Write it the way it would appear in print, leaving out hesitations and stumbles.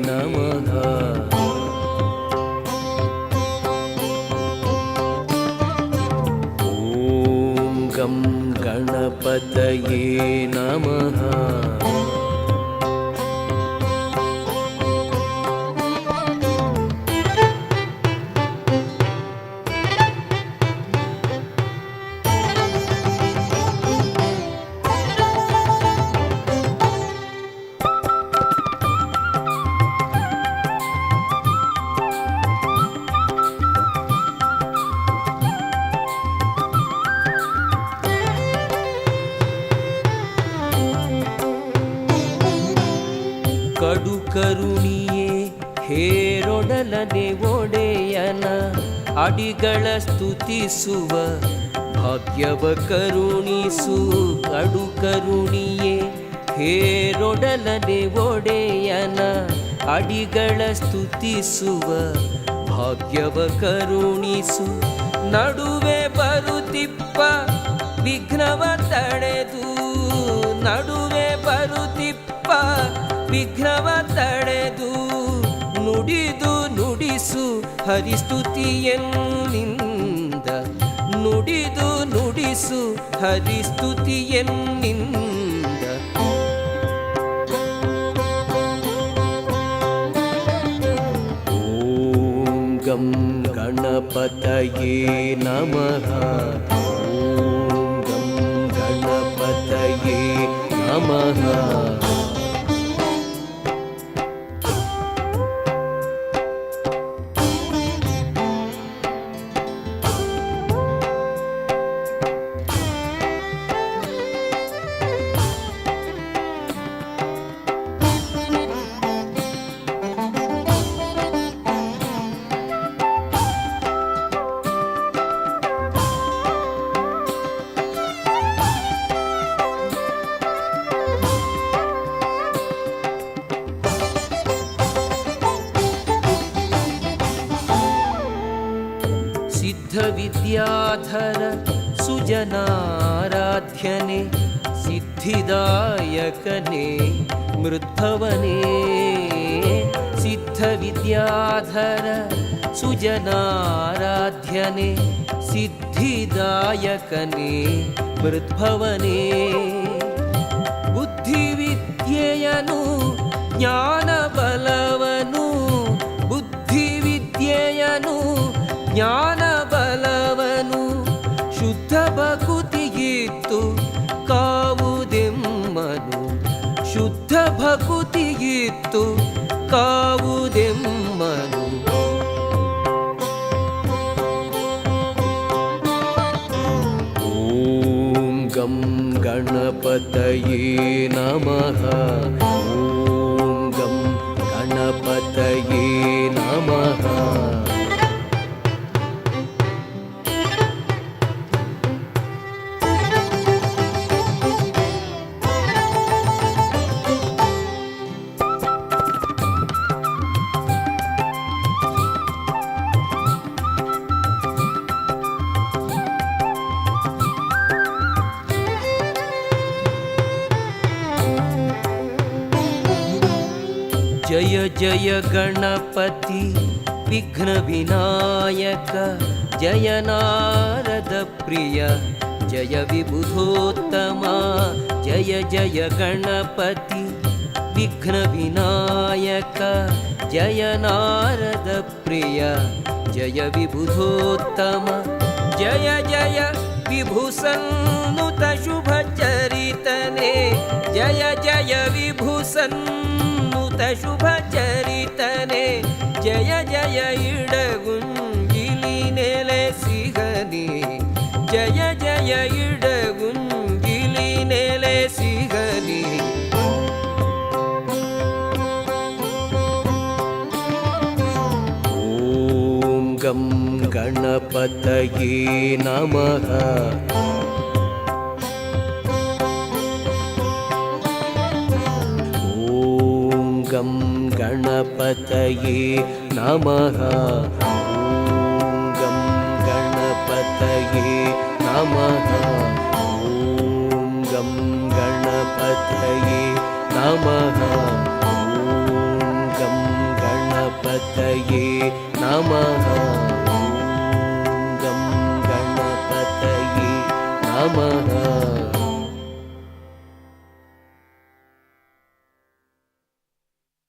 ನಮಃ. ಓಂ ಗಂ ಗಣಪತಯೇ ನಮಃ. ಕಡು ಕರುಣಿಯೇ ಹೇರೊಡಲನೆ ಒಡೆಯನ ಅಡಿಗಳ ಸ್ತುತಿಸುವ ಭಾಗ್ಯವ ಕರುಣಿಸು. ಕಡು ಕರುಣಿಯೇ ಹೇರೊಡಲನೆ ಒಡೆಯನ ಅಡಿಗಳ ಸ್ತುತಿಸುವ ಭಾಗ್ಯವ ಕರುಣಿಸು. ನಡುವೆ ಬರುತ್ತಿಪ್ಪ ವಿಘ್ನವ ತಡೆದು, ನಡುವೆ ಬರುತ್ತಿಪ್ಪ ವಿಘ್ನವ ತಡೆದು, ನುಡಿದು ನುಡಿಸು ಹರಿಸ್ತುತಿಯನ್ನಿಂದ, ನುಡಿದು ನುಡಿಸು ಹರಿಸ್ತುತಿಯನ್ನಿಂದ. ಓಂ ಗಂ ಗಣಪತಯೇ ನಮಃ. ಓಂ ಗಂ ಗಣಪತಯೇ ನಮಃ. ಸಿದ್ಧವಿದ್ಯಾಧರ ಸುಜನಾರಾಧ್ಯನೆ, ಸಿದ್ಧಿದಾಯಕನೇ ಮೃದ್ಭವನೇ. ಸಿದ್ಧವಿದ್ಯಾಧರ ಸುಜನಾರಾಧ್ಯನೆ, ಸಿದ್ಧಿದಾಯಕನೇ ಮೃದ್ಭವನೇ. ಬುದ್ಧಿವಿದ್ಯೆಯನು ಜ್ಞಾನಬಲವನು, ಬುದ್ಧಿವಿದ್ಯೆಯನು ಜ್ಞಾನಬಲವನು. ಶುದ್ಧ ಭಕುತಿಗಿತ್ತು ಕಾವುದೆಮ್ಮನು, ಶುದ್ಧ ಭಕುತಿಗಿತ್ತು ಕಾವುದೆಮ್ಮನು. ಓಂ ಗಂ ಗಣಪತಯೇ ನಮಃ. ಓಂ ಗಂ ಗಣಪತಯೇ ನಮಃ. ಜಯ ಜಯ ಗಣಪತಿ ವಿಘ್ನ ವಿನಾಯಕ, ಜಯ ನಾರದ ಪ್ರಿಯ ಜಯ ವಿಬುಧೋತ್ತಮ. ಜಯ ಜಯ ಗಣಪತಿ ವಿಘ್ನ ವಿನಾಯಕ, ಜಯ ನಾರದ ಪ್ರಿಯ ಜಯ ವಿಬುಧೋತ್ತಮ. ಜಯ ಜಯ ವಿಭೂಸನ್ನುತ ಶುಭ ಚರಿತನೆ, ಜಯ ಜಯ ವಿಭೂಸನ್ನುತ ಶುಭ ಚರಿತನೆ. ಜಯ ಜಯ ಇಡಗುಂಜಿಲಿ ನೆಲೆಸಿಗನಿ, ಜಯ ಜಯ ಇಡಗುಂಜಿಲಿ ನೆಲೆಸಿಗನಿ. ಓಂ ಗಂ ಗಣಪತಯೇ ನಮಃ. ಓಂ ಗಂ ಗಣಪತಯೇ ನಮಃ. ಓಂ ಗಂ ಗಣಪತಯೇ ನಮಃ. ಓಂ ಗಂ ಗಣಪತಯೇ ನಮಃ. ಓಂ गणपतये नमः ॐ गं गणपतये नमः।